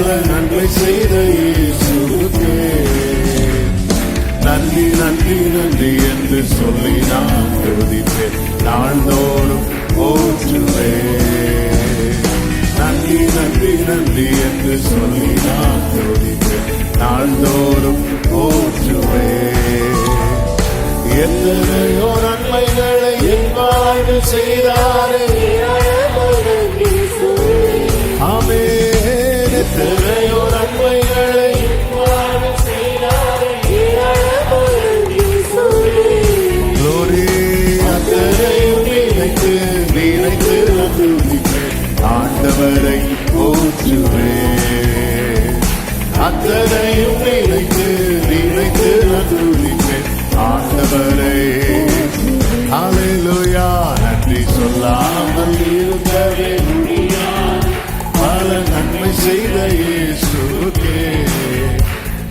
பல நன்மை செய்த இயேசுவுக்கே நன்றி நன்றி நன்றி என்று சொல்லி நான் துதிப்பேன், நாள்தோறும் போற்றுவேன். நன்றி நன்றி நன்றி என்று சொல்லி நான் துதிப்பேன், நாள்தோறும் போற்றுவேன். எத்தனையோ நன்மைகளை என் வாழ்வில் செய்தாரே, ஆமென். எத்தனையோ நன்மைகளை glory, அத்தனையும் நினைத்து நினைத்து துதிப்பேன், ஆண்டவரை போற்றுவேன். அத்தனையும் நினைத்து நினைத்து துதிப்பேன், ஆண்டவரை. ஹல்லேலூயா. நன்றி சொல்லாமல் இருக்கவே முடியாது, பல நன்மை செய்த இயேசுவுக்கே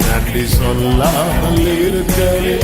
நன்றி சொல்லாமல் இருக்கவே